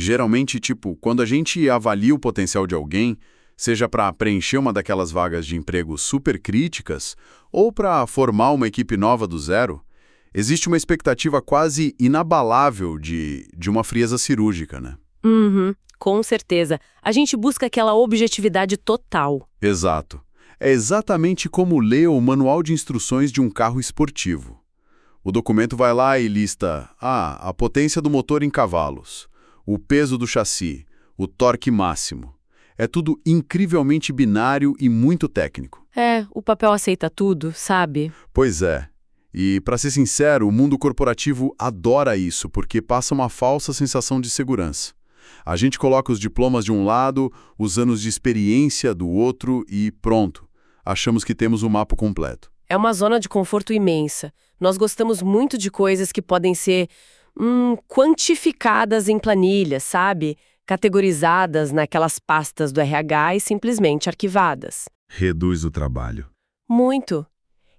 Geralmente, tipo, quando a gente avalia o potencial de alguém, seja para preencher uma daquelas vagas de emprego super críticas ou para formar uma equipe nova do zero, existe uma expectativa quase inabalável de uma frieza cirúrgica, né? Uhum, com certeza. A gente busca aquela objetividade total. Exato. É exatamente como ler o manual de instruções de um carro esportivo. O documento vai lá e lista a potência do motor em cavalos, o peso do chassi, o torque máximo. É tudo incrivelmente binário e muito técnico. É, o papel aceita tudo, sabe? Pois é. E, para ser sincero, o mundo corporativo adora isso porque passa uma falsa sensação de segurança. A gente coloca os diplomas de um lado, os anos de experiência do outro e pronto. Achamos que temos o mapa completo. É uma zona de conforto imensa. Nós gostamos muito de coisas que podem ser quantificadas em planilhas, sabe? Categorizadas naquelas pastas do RH e simplesmente arquivadas. Reduz o trabalho. Muito.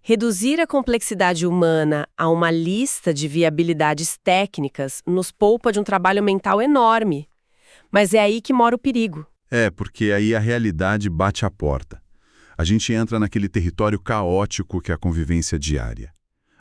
Reduzir a complexidade humana a uma lista de viabilidades técnicas nos poupa de um trabalho mental enorme. Mas é aí que mora o perigo. É, porque aí a realidade bate à porta. A gente entra naquele território caótico que é a convivência diária.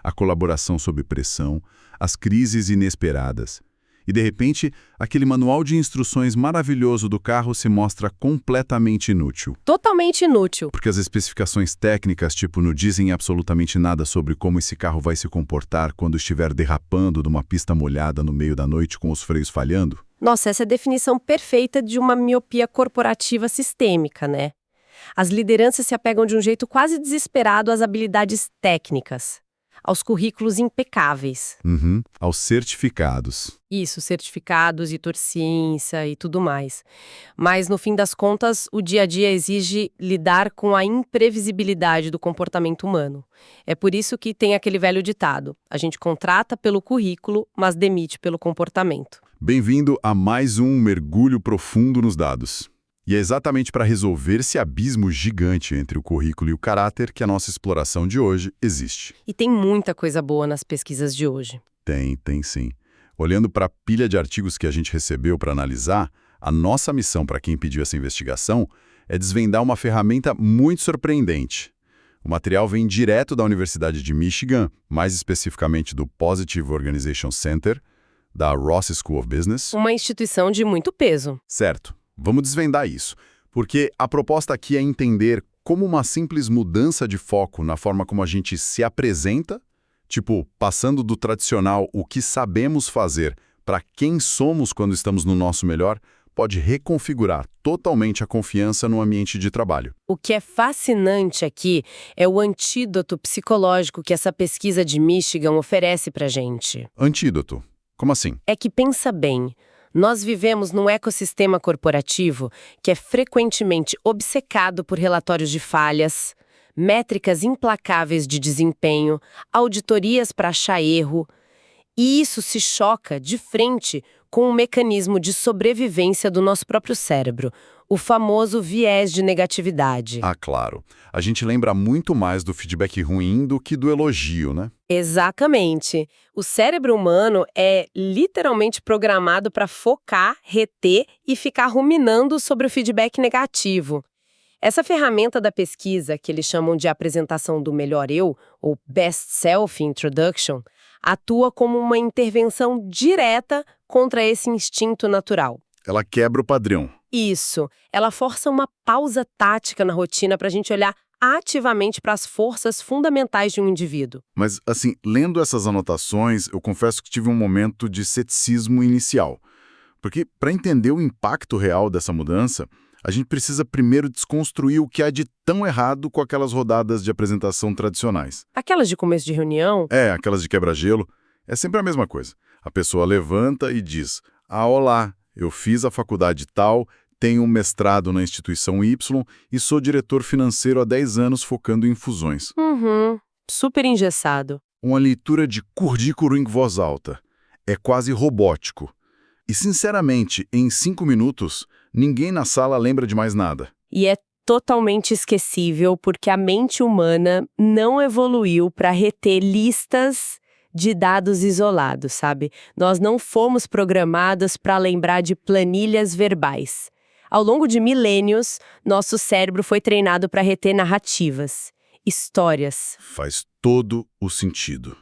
A colaboração sob pressão, as crises inesperadas. E, de repente, aquele manual de instruções maravilhoso do carro se mostra completamente inútil. Totalmente inútil. Porque as especificações técnicas, tipo, não dizem absolutamente nada sobre como esse carro vai se comportar quando estiver derrapando numa pista molhada no meio da noite com os freios falhando. Nossa, essa é a definição perfeita de uma miopia corporativa sistêmica, né? As lideranças se apegam de um jeito quase desesperado às habilidades técnicas, aos currículos impecáveis. Aos certificados. Isso, certificados e torciência e tudo mais. Mas, no fim das contas, o dia a dia exige lidar com a imprevisibilidade do comportamento humano. É por isso que tem aquele velho ditado: a gente contrata pelo currículo, mas demite pelo comportamento. Bem-vindo a mais um mergulho profundo nos dados. E é exatamente para resolver esse abismo gigante entre o currículo e o caráter que a nossa exploração de hoje existe. E tem muita coisa boa nas pesquisas de hoje. Tem sim. Olhando para a pilha de artigos que a gente recebeu para analisar, a nossa missão para quem pediu essa investigação é desvendar uma ferramenta muito surpreendente. O material vem direto da Universidade de Michigan, mais especificamente do Positive Organization Center, da Ross School of Business. Uma instituição de muito peso. Certo. Vamos desvendar isso, porque a proposta aqui é entender como uma simples mudança de foco na forma como a gente se apresenta, tipo, passando do tradicional o que sabemos fazer para quem somos quando estamos no nosso melhor, pode reconfigurar totalmente a confiança no ambiente de trabalho. O que é fascinante aqui é o antídoto psicológico que essa pesquisa de Michigan oferece pra gente. Antídoto? Como assim? É que, pensa bem, nós vivemos num ecossistema corporativo que é frequentemente obcecado por relatórios de falhas, métricas implacáveis de desempenho, auditorias para achar erro, e isso se choca de frente com um mecanismo de sobrevivência do nosso próprio cérebro, o famoso viés de negatividade. Ah, claro. A gente lembra muito mais do feedback ruim do que do elogio, né? Exatamente. O cérebro humano é literalmente programado para focar, reter e ficar ruminando sobre o feedback negativo. Essa ferramenta da pesquisa, que eles chamam de apresentação do melhor eu, ou Best Self Introduction, atua como uma intervenção direta contra esse instinto natural. Ela quebra o padrão. Isso. Ela força uma pausa tática na rotina para a gente olhar ativamente para as forças fundamentais de um indivíduo. Mas, assim, lendo essas anotações, eu confesso que tive um momento de ceticismo inicial. Porque, para entender o impacto real dessa mudança, a gente precisa primeiro desconstruir o que há de tão errado com aquelas rodadas de apresentação tradicionais. Aquelas de começo de reunião? É, aquelas de quebra-gelo. É sempre a mesma coisa. A pessoa levanta e diz: "Ah, olá, eu fiz a faculdade tal, tenho um mestrado na instituição Y e sou diretor financeiro há 10 anos focando em fusões." Super engessado. Uma leitura de currículo em voz alta. É quase robótico. E, sinceramente, em 5 minutos, ninguém na sala lembra de mais nada. E é totalmente esquecível porque a mente humana não evoluiu para reter listas de dados isolados, sabe? Nós não fomos programados para lembrar de planilhas verbais. Ao longo de milênios, nosso cérebro foi treinado para reter narrativas, histórias. Faz todo o sentido.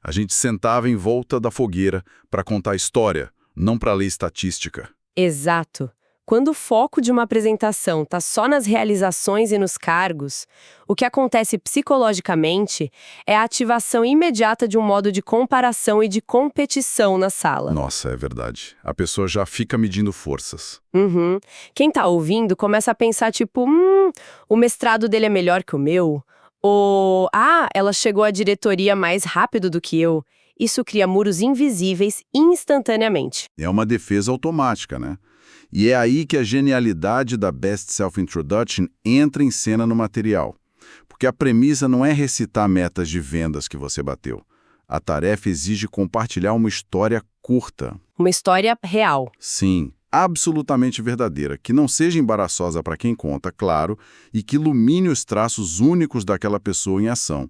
A gente sentava em volta da fogueira para contar história, não para ler estatística. Exato. Quando o foco de uma apresentação está só nas realizações e nos cargos, o que acontece psicologicamente é a ativação imediata de um modo de comparação e de competição na sala. Nossa, é verdade. A pessoa já fica medindo forças. Uhum. Quem tá ouvindo começa a pensar tipo, o mestrado dele é melhor que o meu. Ou, ela chegou à diretoria mais rápido do que eu. Isso cria muros invisíveis instantaneamente. É uma defesa automática, né? E é aí que a genialidade da Best Self-Introduction entra em cena no material. Porque a premissa não é recitar metas de vendas que você bateu. A tarefa exige compartilhar uma história curta. Uma história real. Sim, absolutamente verdadeira, que não seja embaraçosa para quem conta, claro, e que ilumine os traços únicos daquela pessoa em ação.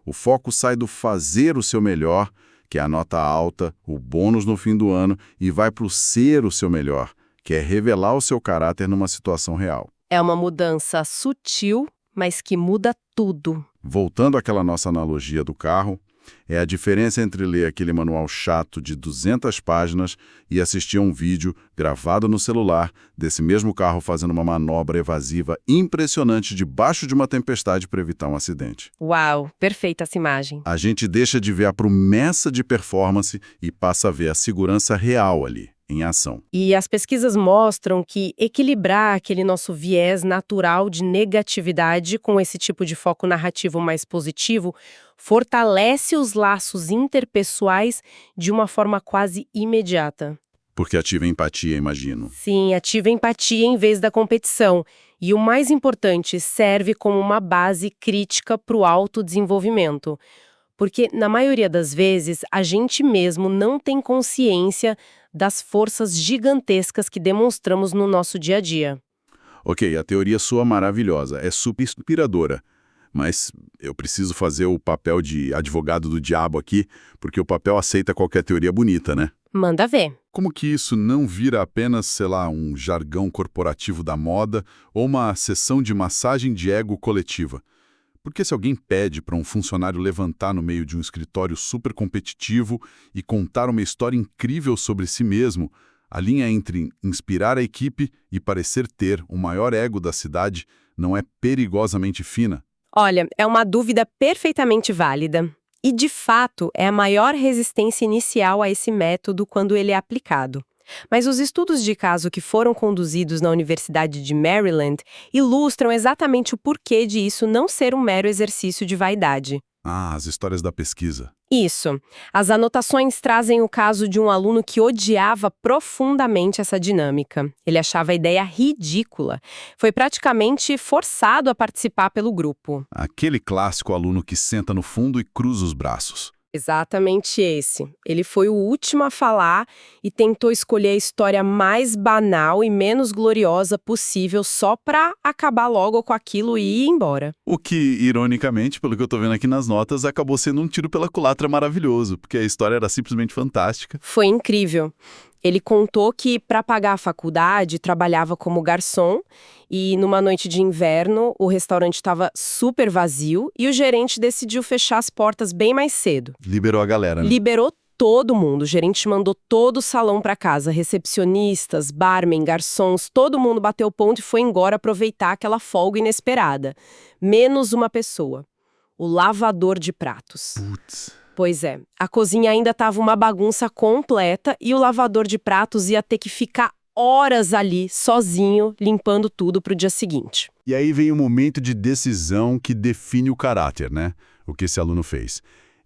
O foco sai do fazer o seu melhor, que é a nota alta, o bônus no fim do ano, e vai para o ser o seu melhor, que é revelar o seu caráter numa situação real. É uma mudança sutil, mas que muda tudo. Voltando àquela nossa analogia do carro, é a diferença entre ler aquele manual chato de 200 páginas e assistir a um vídeo gravado no celular desse mesmo carro fazendo uma manobra evasiva impressionante debaixo de uma tempestade para evitar um acidente. Uau, perfeita essa imagem. A gente deixa de ver a promessa de performance e passa a ver a segurança real ali, em ação. E as pesquisas mostram que equilibrar aquele nosso viés natural de negatividade com esse tipo de foco narrativo mais positivo fortalece os laços interpessoais de uma forma quase imediata. Porque ativa a empatia, imagino. Sim, ativa a empatia em vez da competição. E o mais importante, serve como uma base crítica para o autodesenvolvimento. Porque, na maioria das vezes, a gente mesmo não tem consciência das forças gigantescas que demonstramos no nosso dia a dia. Ok, a teoria soa maravilhosa, é super inspiradora. Mas eu preciso fazer o papel de advogado do diabo aqui, porque o papel aceita qualquer teoria bonita, né? Manda ver. Como que isso não vira apenas, sei lá, um jargão corporativo da moda ou uma sessão de massagem de ego coletiva? Porque se alguém pede para um funcionário levantar no meio de um escritório super competitivo e contar uma história incrível sobre si mesmo, a linha entre inspirar a equipe e parecer ter o maior ego da cidade não é perigosamente fina? Olha, é uma dúvida perfeitamente válida. E, de fato, é a maior resistência inicial a esse método quando ele é aplicado. Mas os estudos de caso que foram conduzidos na Universidade de Maryland ilustram exatamente o porquê de isso não ser um mero exercício de vaidade. Ah, as histórias da pesquisa. Isso. As anotações trazem o caso de um aluno que odiava profundamente essa dinâmica. Ele achava a ideia ridícula. Foi praticamente forçado a participar pelo grupo. Aquele clássico aluno que senta no fundo e cruza os braços. Exatamente esse. Ele foi o último a falar e tentou escolher a história mais banal e menos gloriosa possível só pra acabar logo com aquilo e ir embora. O que, ironicamente, pelo que eu tô vendo aqui nas notas, acabou sendo um tiro pela culatra maravilhoso, porque a história era simplesmente fantástica. Foi incrível. Ele contou que, para pagar a faculdade, trabalhava como garçom e, numa noite de inverno, o restaurante estava super vazio e o gerente decidiu fechar as portas bem mais cedo. Liberou a galera, né? Liberou todo mundo. O gerente mandou todo o salão para casa. Recepcionistas, barman, garçons, todo mundo bateu ponto e foi embora aproveitar aquela folga inesperada. Menos uma pessoa. O lavador de pratos. Putz. Pois é, a cozinha ainda estava uma bagunça completa e o lavador de pratos ia ter que ficar horas ali, sozinho, limpando tudo para o dia seguinte. E aí vem o momento de decisão que define o caráter, né? O que esse aluno fez.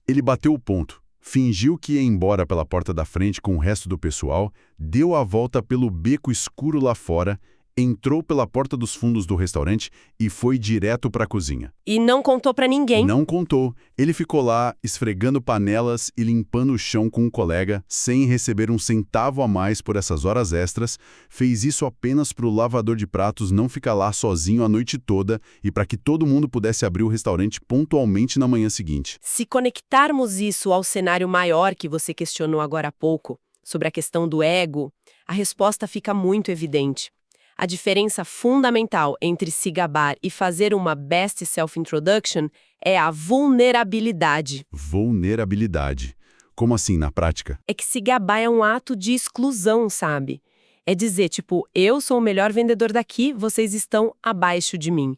Ele bateu o ponto, fingiu que ia embora pela porta da frente com o resto do pessoal, deu a volta pelo beco escuro lá fora entrou pela porta dos fundos do restaurante e foi direto para a cozinha. E não contou pra ninguém. Não contou. Ele ficou lá, esfregando panelas e limpando o chão com um colega, sem receber um centavo a mais por essas horas extras. Fez isso apenas para o lavador de pratos não ficar lá sozinho a noite toda e para que todo mundo pudesse abrir o restaurante pontualmente na manhã seguinte. Se conectarmos isso ao cenário maior que você questionou agora há pouco, sobre a questão do ego, a resposta fica muito evidente. A diferença fundamental entre se gabar e fazer uma best self-introduction é a vulnerabilidade. Vulnerabilidade. Como assim na prática? É que se gabar é um ato de exclusão, sabe? É dizer, tipo, eu sou o melhor vendedor daqui, vocês estão abaixo de mim.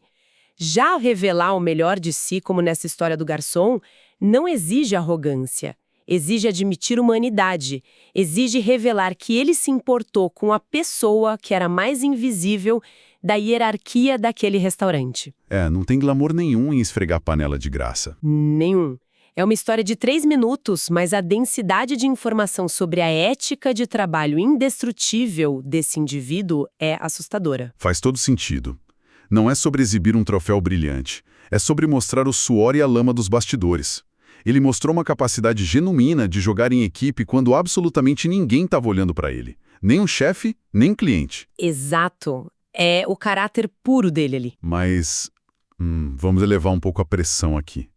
Já revelar o melhor de si, como nessa história do garçom, não exige arrogância. Exige admitir humanidade, exige revelar que ele se importou com a pessoa que era mais invisível da hierarquia daquele restaurante. Não tem glamour nenhum em esfregar panela de graça. Nenhum. É uma história de 3 minutos, mas a densidade de informação sobre a ética de trabalho indestrutível desse indivíduo é assustadora. Faz todo sentido. Não é sobre exibir um troféu brilhante, é sobre mostrar o suor e a lama dos bastidores. Ele mostrou uma capacidade genuína de jogar em equipe quando absolutamente ninguém estava olhando para ele. Nem um chefe, nem cliente. Exato. É o caráter puro dele ali. Mas, vamos elevar um pouco a pressão aqui.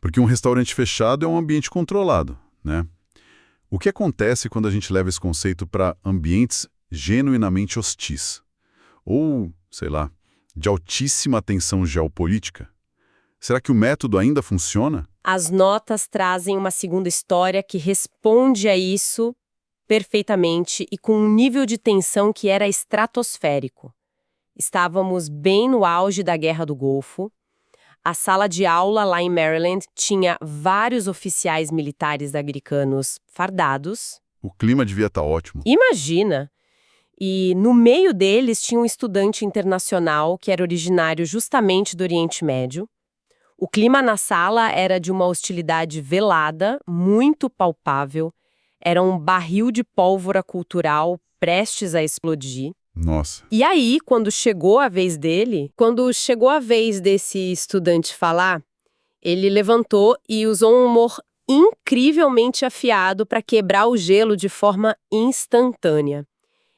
Porque um restaurante fechado é um ambiente controlado, né? O que acontece quando a gente leva esse conceito para ambientes genuinamente hostis? Ou, sei lá, de altíssima tensão geopolítica? Será que o método ainda funciona? As notas trazem uma segunda história que responde a isso perfeitamente e com um nível de tensão que era estratosférico. Estávamos bem no auge da Guerra do Golfo. A sala de aula lá em Maryland tinha vários oficiais militares americanos fardados. O clima devia estar ótimo. Imagina! E no meio deles tinha um estudante internacional que era originário justamente do Oriente Médio. O clima na sala era de uma hostilidade velada, muito palpável. Era um barril de pólvora cultural prestes a explodir. Nossa. E aí, quando chegou a vez desse estudante falar, ele levantou e usou um humor incrivelmente afiado para quebrar o gelo de forma instantânea.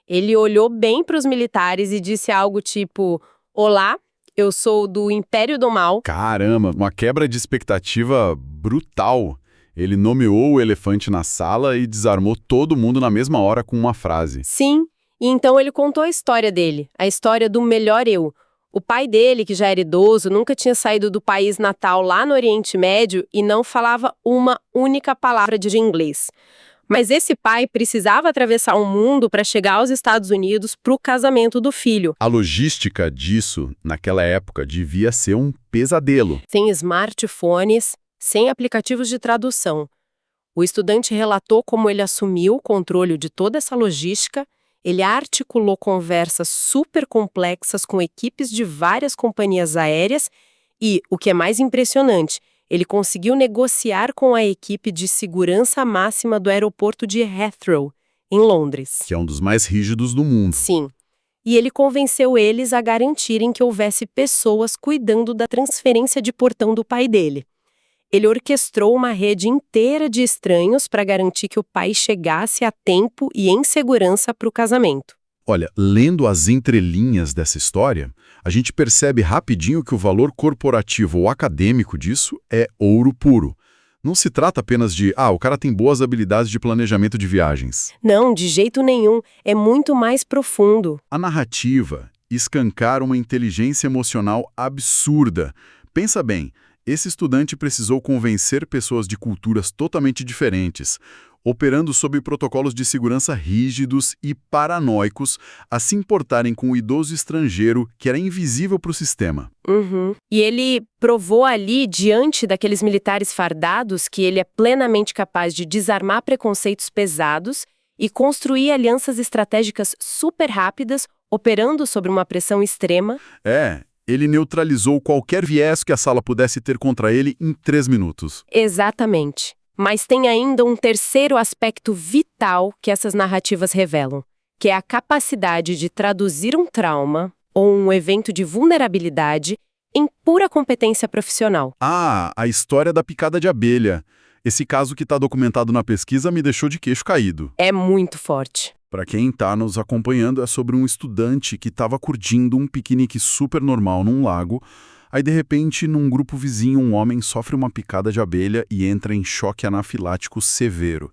Ele olhou bem para os militares e disse algo tipo: "Olá, eu sou do Império do Mal." Caramba, uma quebra de expectativa brutal. Ele nomeou o elefante na sala e desarmou todo mundo na mesma hora com uma frase. Sim, e então ele contou a história dele, a história do melhor eu. O pai dele, que já era idoso, nunca tinha saído do país natal lá no Oriente Médio e não falava uma única palavra de inglês. Mas esse pai precisava atravessar o mundo para chegar aos Estados Unidos para o casamento do filho. A logística disso, naquela época, devia ser um pesadelo. Sem smartphones, sem aplicativos de tradução. O estudante relatou como ele assumiu o controle de toda essa logística. Ele articulou conversas super complexas com equipes de várias companhias aéreas e, o que é mais impressionante, ele conseguiu negociar com a equipe de segurança máxima do aeroporto de Heathrow, em Londres. Que é um dos mais rígidos do mundo. Sim. E ele convenceu eles a garantirem que houvesse pessoas cuidando da transferência de portão do pai dele. Ele orquestrou uma rede inteira de estranhos para garantir que o pai chegasse a tempo e em segurança para o casamento. Olha, lendo as entrelinhas dessa história, a gente percebe rapidinho que o valor corporativo ou acadêmico disso é ouro puro. Não se trata apenas de, o cara tem boas habilidades de planejamento de viagens. Não, de jeito nenhum. É muito mais profundo. A narrativa escancara uma inteligência emocional absurda. Pensa bem, esse estudante precisou convencer pessoas de culturas totalmente diferentes, operando sob protocolos de segurança rígidos e paranoicos, a se importarem com o idoso estrangeiro que era invisível para o sistema. E ele provou ali, diante daqueles militares fardados, que ele é plenamente capaz de desarmar preconceitos pesados e construir alianças estratégicas super rápidas, operando sob uma pressão extrema. Ele neutralizou qualquer viés que a sala pudesse ter contra ele em 3 minutos. Exatamente. Mas tem ainda um terceiro aspecto vital que essas narrativas revelam. que é a capacidade de traduzir um trauma ou um evento de vulnerabilidade em pura competência profissional. Ah, a história da picada de abelha. Esse caso que está documentado na pesquisa me deixou de queixo caído. É muito forte. Para quem está nos acompanhando, é sobre um estudante que estava curtindo um piquenique super normal num lago. Aí, de repente, num grupo vizinho, um homem sofre uma picada de abelha e entra em choque anafilático severo.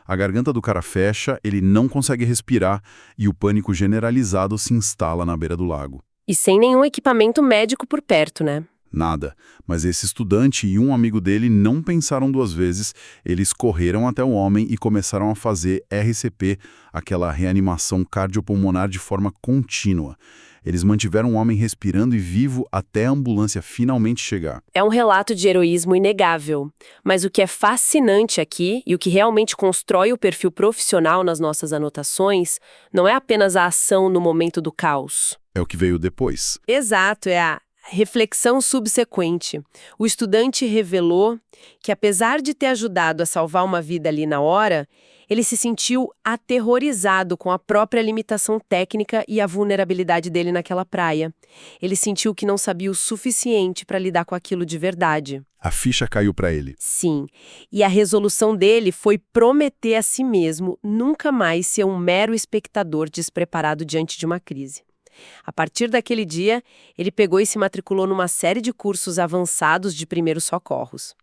A garganta do cara fecha, ele não consegue respirar e o pânico generalizado se instala na beira do lago. E sem nenhum equipamento médico por perto, né? Nada. Mas esse estudante e um amigo dele não pensaram duas vezes. Eles correram até o homem e começaram a fazer RCP, aquela reanimação cardiopulmonar de forma contínua. Eles mantiveram o homem respirando e vivo até a ambulância finalmente chegar. É um relato de heroísmo inegável. Mas o que é fascinante aqui, e o que realmente constrói o perfil profissional nas nossas anotações, não é apenas a ação no momento do caos. É o que veio depois. Exato, é a reflexão subsequente. O estudante revelou que, apesar de ter ajudado a salvar uma vida ali na hora, ele se sentiu aterrorizado com a própria limitação técnica e a vulnerabilidade dele naquela praia. Ele sentiu que não sabia o suficiente para lidar com aquilo de verdade. A ficha caiu para ele. Sim, e a resolução dele foi prometer a si mesmo nunca mais ser um mero espectador despreparado diante de uma crise. A partir daquele dia, ele pegou e se matriculou numa série de cursos avançados de primeiros socorros.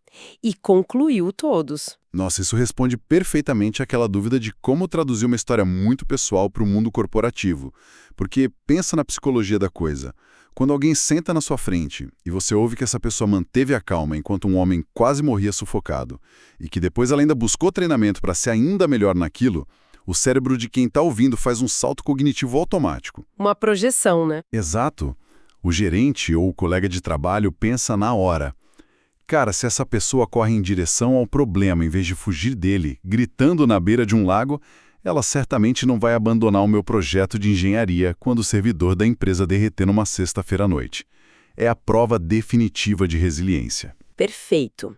E concluiu todos. Nossa, isso responde perfeitamente àquela dúvida de como traduzir uma história muito pessoal para o mundo corporativo. Porque pensa na psicologia da coisa. Quando alguém senta na sua frente e você ouve que essa pessoa manteve a calma enquanto um homem quase morria sufocado, e que depois ela ainda buscou treinamento para ser ainda melhor naquilo, o cérebro de quem está ouvindo faz um salto cognitivo automático. Uma projeção, né? Exato. O gerente ou o colega de trabalho pensa na hora. Cara, se essa pessoa corre em direção ao problema em vez de fugir dele, gritando na beira de um lago, ela certamente não vai abandonar o meu projeto de engenharia quando o servidor da empresa derreter numa sexta-feira à noite. É a prova definitiva de resiliência. Perfeito.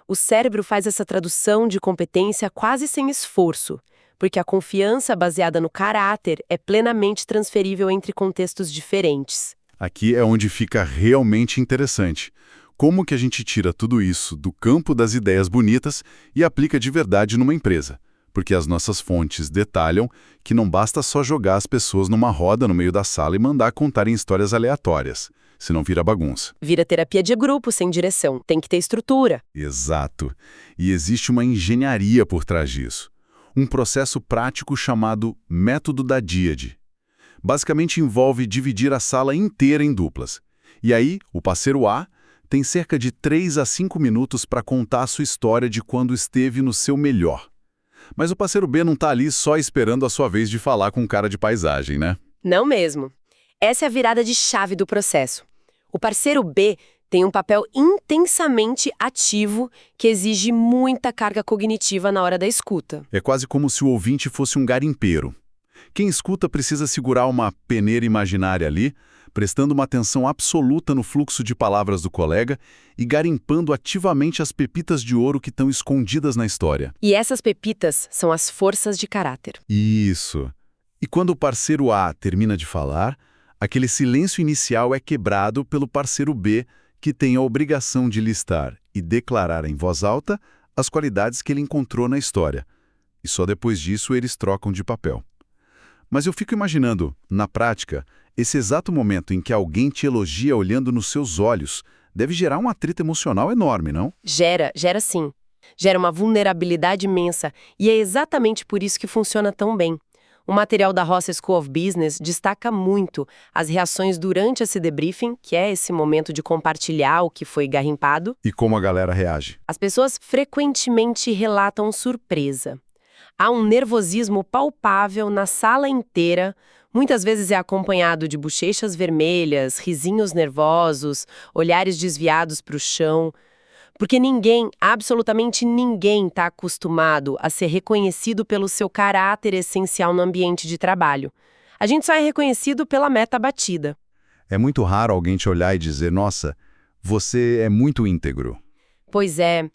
O cérebro faz essa tradução de competência quase sem esforço, porque a confiança baseada no caráter é plenamente transferível entre contextos diferentes. Aqui é onde fica realmente interessante. Como que a gente tira tudo isso do campo das ideias bonitas e aplica de verdade numa empresa? Porque as nossas fontes detalham que não basta só jogar as pessoas numa roda no meio da sala e mandar contarem histórias aleatórias, senão vira bagunça. Vira terapia de grupo sem direção, tem que ter estrutura. Exato. E existe uma engenharia por trás disso. Um processo prático chamado método da díade. Basicamente envolve dividir a sala inteira em duplas. E aí, o parceiro A tem cerca de 3 a 5 minutos para contar a sua história de quando esteve no seu melhor. Mas o parceiro B não está ali só esperando a sua vez de falar com cara de paisagem, né? Não mesmo. Essa é a virada de chave do processo. O parceiro B tem um papel intensamente ativo que exige muita carga cognitiva na hora da escuta. É quase como se o ouvinte fosse um garimpeiro. Quem escuta precisa segurar uma peneira imaginária ali, prestando uma atenção absoluta no fluxo de palavras do colega e garimpando ativamente as pepitas de ouro que estão escondidas na história. E essas pepitas são as forças de caráter. Isso. E quando o parceiro A termina de falar, aquele silêncio inicial é quebrado pelo parceiro B, que tem a obrigação de listar e declarar em voz alta as qualidades que ele encontrou na história. E só depois disso eles trocam de papel. Mas eu fico imaginando, na prática, esse exato momento em que alguém te elogia olhando nos seus olhos deve gerar um atrito emocional enorme, não? Gera sim. Gera uma vulnerabilidade imensa e é exatamente por isso que funciona tão bem. O material da Ross School of Business destaca muito as reações durante esse debriefing, que é esse momento de compartilhar o que foi garimpado. E como a galera reage? As pessoas frequentemente relatam surpresa. Há um nervosismo palpável na sala inteira, muitas vezes é acompanhado de bochechas vermelhas, risinhos nervosos, olhares desviados para o chão, porque ninguém, absolutamente ninguém, está acostumado a ser reconhecido pelo seu caráter essencial no ambiente de trabalho. A gente só é reconhecido pela meta batida. É muito raro alguém te olhar e dizer, nossa, você é muito íntegro. Pois é,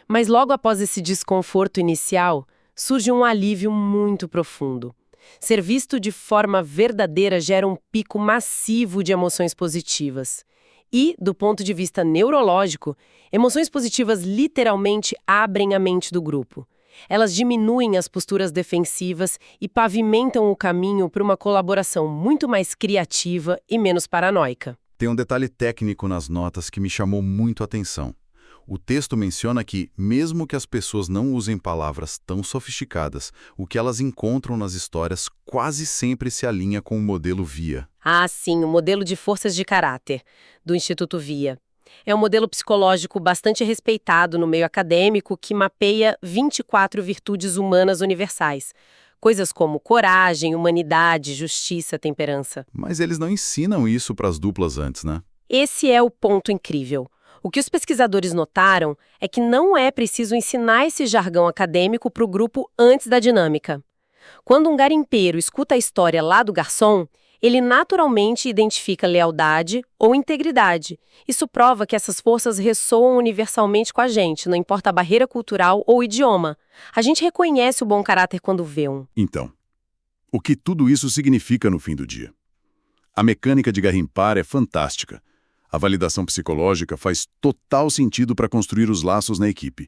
mas logo após esse desconforto inicial, surge um alívio muito profundo. Ser visto de forma verdadeira gera um pico massivo de emoções positivas. E, do ponto de vista neurológico, emoções positivas literalmente abrem a mente do grupo. Elas diminuem as posturas defensivas e pavimentam o caminho para uma colaboração muito mais criativa e menos paranoica. Tem um detalhe técnico nas notas que me chamou muito a atenção. O texto menciona que, mesmo que as pessoas não usem palavras tão sofisticadas, o que elas encontram nas histórias quase sempre se alinha com o modelo VIA. Ah, sim, o modelo de forças de caráter, do Instituto VIA. É um modelo psicológico bastante respeitado no meio acadêmico que mapeia 24 virtudes humanas universais. Coisas como coragem, humanidade, justiça, temperança. Mas eles não ensinam isso para as duplas antes, né? Esse é o ponto incrível. O que os pesquisadores notaram é que não é preciso ensinar esse jargão acadêmico para o grupo antes da dinâmica. Quando um garimpeiro escuta a história lá do garçom, ele naturalmente identifica lealdade ou integridade. Isso prova que essas forças ressoam universalmente com a gente, não importa a barreira cultural ou idioma. A gente reconhece o bom caráter quando vê um. Então, o que tudo isso significa no fim do dia? A mecânica de garimpar é fantástica. A validação psicológica faz total sentido para construir os laços na equipe.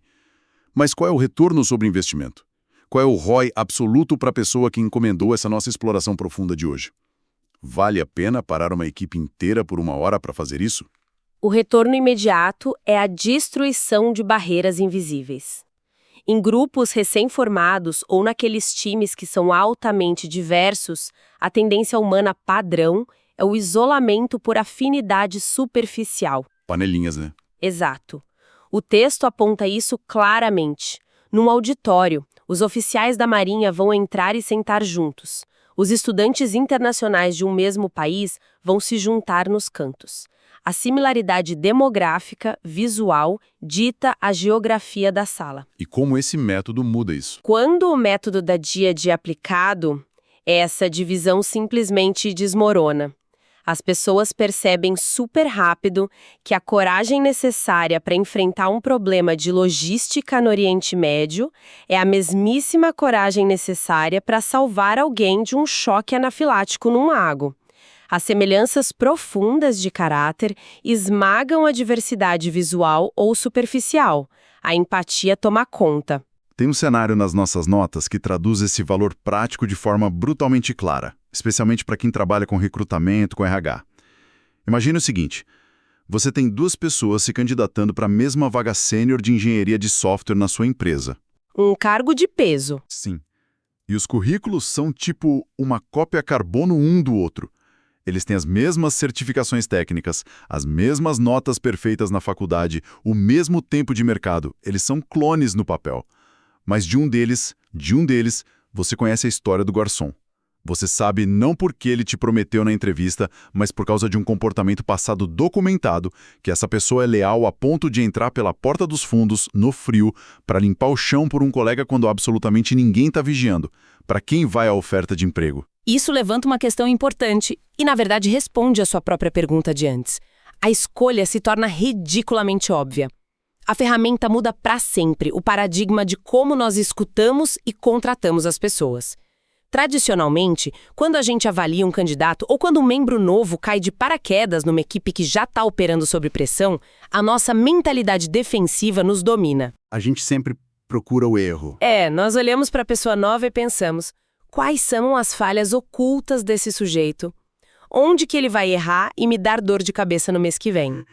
Mas qual é o retorno sobre investimento? Qual é o ROI absoluto para a pessoa que encomendou essa nossa exploração profunda de hoje? Vale a pena parar uma equipe inteira por 1 hora para fazer isso? O retorno imediato é a destruição de barreiras invisíveis. Em grupos recém-formados ou naqueles times que são altamente diversos, a tendência humana padrão é o isolamento por afinidade superficial. Panelinhas, né? Exato. O texto aponta isso claramente. Num auditório, os oficiais da Marinha vão entrar e sentar juntos. Os estudantes internacionais de um mesmo país vão se juntar nos cantos. A similaridade demográfica, visual, dita a geografia da sala. E como esse método muda isso? Quando o método da DIAD é aplicado, essa divisão simplesmente desmorona. As pessoas percebem super rápido que a coragem necessária para enfrentar um problema de logística no Oriente Médio é a mesmíssima coragem necessária para salvar alguém de um choque anafilático num lago. As semelhanças profundas de caráter esmagam a diversidade visual ou superficial. A empatia toma conta. Tem um cenário nas nossas notas que traduz esse valor prático de forma brutalmente clara, especialmente para quem trabalha com recrutamento, com RH. Imagine o seguinte, você tem 2 pessoas se candidatando para a mesma vaga sênior de engenharia de software na sua empresa. Um cargo de peso. Sim. E os currículos são tipo uma cópia carbono um do outro. Eles têm as mesmas certificações técnicas, as mesmas notas perfeitas na faculdade, o mesmo tempo de mercado. Eles são clones no papel. Mas de um deles, você conhece a história do garçom. Você sabe não porque ele te prometeu na entrevista, mas por causa de um comportamento passado documentado, que essa pessoa é leal a ponto de entrar pela porta dos fundos, no frio, para limpar o chão por um colega quando absolutamente ninguém está vigiando. Para quem vai a oferta de emprego? Isso levanta uma questão importante e, na verdade, responde à sua própria pergunta de antes. A escolha se torna ridiculamente óbvia. A ferramenta muda para sempre o paradigma de como nós escutamos e contratamos as pessoas. Tradicionalmente, quando a gente avalia um candidato ou quando um membro novo cai de paraquedas numa equipe que já está operando sob pressão, a nossa mentalidade defensiva nos domina. A gente sempre procura o erro. Nós olhamos para a pessoa nova e pensamos, quais são as falhas ocultas desse sujeito? Onde que ele vai errar e me dar dor de cabeça no mês que vem?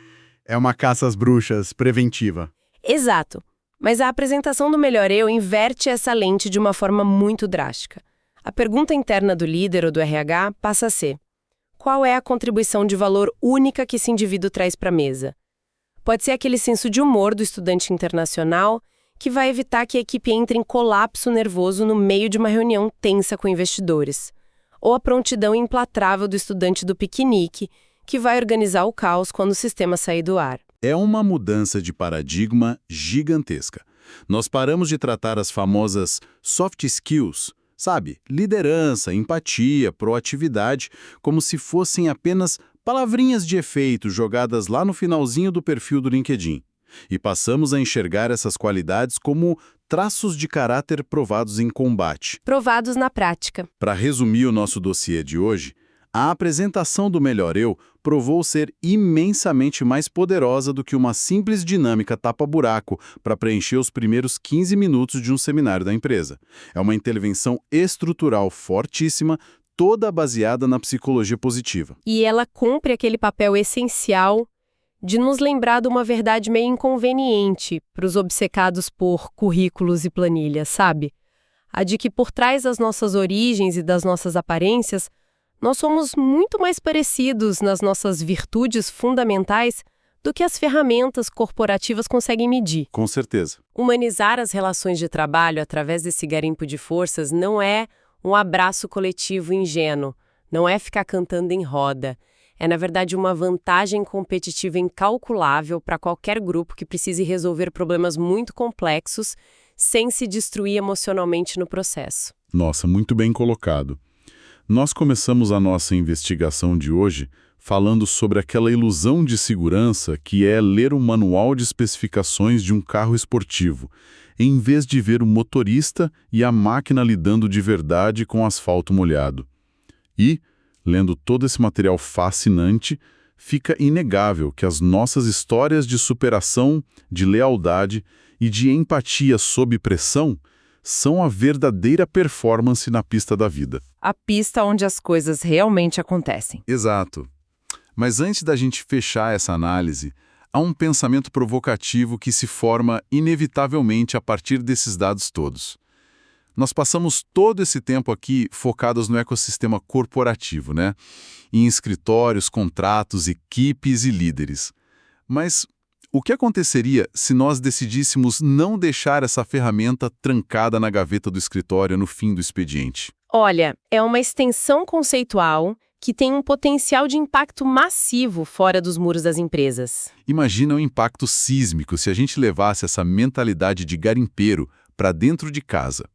É uma caça às bruxas preventiva. Exato. Mas a apresentação do Melhor Eu inverte essa lente de uma forma muito drástica. A pergunta interna do líder ou do RH passa a ser: qual é a contribuição de valor única que esse indivíduo traz para a mesa? Pode ser aquele senso de humor do estudante internacional que vai evitar que a equipe entre em colapso nervoso no meio de uma reunião tensa com investidores. Ou a prontidão implacável do estudante do piquenique, que vai organizar o caos quando o sistema sair do ar. É uma mudança de paradigma gigantesca. Nós paramos de tratar as famosas soft skills, sabe? Liderança, empatia, proatividade, como se fossem apenas palavrinhas de efeito jogadas lá no finalzinho do perfil do LinkedIn. E passamos a enxergar essas qualidades como traços de caráter provados em combate. Provados na prática. Para resumir o nosso dossiê de hoje, a apresentação do Melhor Eu provou ser imensamente mais poderosa do que uma simples dinâmica tapa-buraco para preencher os primeiros 15 minutos de um seminário da empresa. É uma intervenção estrutural fortíssima, toda baseada na psicologia positiva. E ela cumpre aquele papel essencial de nos lembrar de uma verdade meio inconveniente para os obcecados por currículos e planilhas, sabe? A de que por trás das nossas origens e das nossas aparências, nós somos muito mais parecidos nas nossas virtudes fundamentais do que as ferramentas corporativas conseguem medir. Com certeza. Humanizar as relações de trabalho através desse garimpo de forças não é um abraço coletivo ingênuo, não é ficar cantando em roda. É, na verdade, uma vantagem competitiva incalculável para qualquer grupo que precise resolver problemas muito complexos sem se destruir emocionalmente no processo. Nossa, muito bem colocado. Nós começamos a nossa investigação de hoje falando sobre aquela ilusão de segurança que é ler um manual de especificações de um carro esportivo, em vez de ver o motorista e a máquina lidando de verdade com asfalto molhado. E, lendo todo esse material fascinante, fica inegável que as nossas histórias de superação, de lealdade e de empatia sob pressão são a verdadeira performance na pista da vida. A pista onde as coisas realmente acontecem. Exato. Mas antes da gente fechar essa análise, há um pensamento provocativo que se forma inevitavelmente a partir desses dados todos. Nós passamos todo esse tempo aqui focados no ecossistema corporativo, né? Em escritórios, contratos, equipes e líderes. Mas o que aconteceria se nós decidíssemos não deixar essa ferramenta trancada na gaveta do escritório no fim do expediente? Olha, é uma extensão conceitual que tem um potencial de impacto massivo fora dos muros das empresas. Imagina o impacto sísmico se a gente levasse essa mentalidade de garimpeiro para dentro de casa,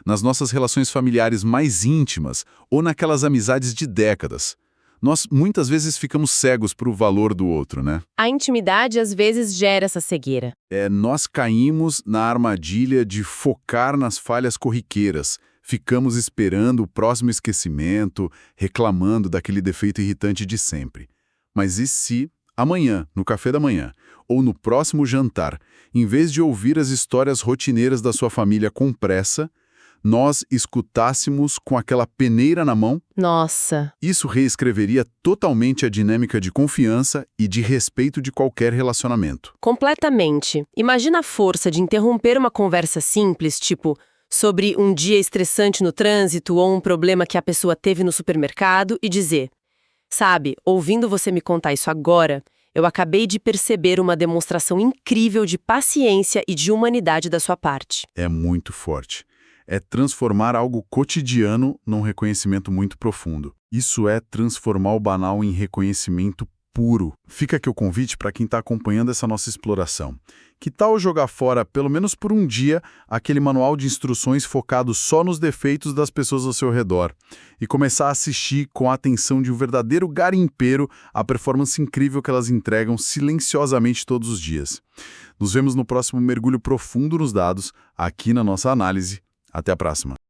nas nossas relações familiares mais íntimas ou naquelas amizades de décadas. Nós muitas vezes ficamos cegos para o valor do outro, né? A intimidade às vezes gera essa cegueira. Nós caímos na armadilha de focar nas falhas corriqueiras. Ficamos esperando o próximo esquecimento, reclamando daquele defeito irritante de sempre. Mas e se, amanhã, no café da manhã, ou no próximo jantar, em vez de ouvir as histórias rotineiras da sua família com pressa, nós escutássemos com aquela peneira na mão? Nossa! Isso reescreveria totalmente a dinâmica de confiança e de respeito de qualquer relacionamento. Completamente. Imagina a força de interromper uma conversa simples, tipo sobre um dia estressante no trânsito ou um problema que a pessoa teve no supermercado e dizer: sabe, ouvindo você me contar isso agora, eu acabei de perceber uma demonstração incrível de paciência e de humanidade da sua parte. É muito forte. É transformar algo cotidiano num reconhecimento muito profundo. Isso é transformar o banal em reconhecimento puro. Fica aqui o convite para quem está acompanhando essa nossa exploração. Que tal jogar fora, pelo menos por um dia, aquele manual de instruções focado só nos defeitos das pessoas ao seu redor e começar a assistir com a atenção de um verdadeiro garimpeiro a performance incrível que elas entregam silenciosamente todos os dias. Nos vemos no próximo mergulho profundo nos dados, aqui na nossa análise. Até a próxima.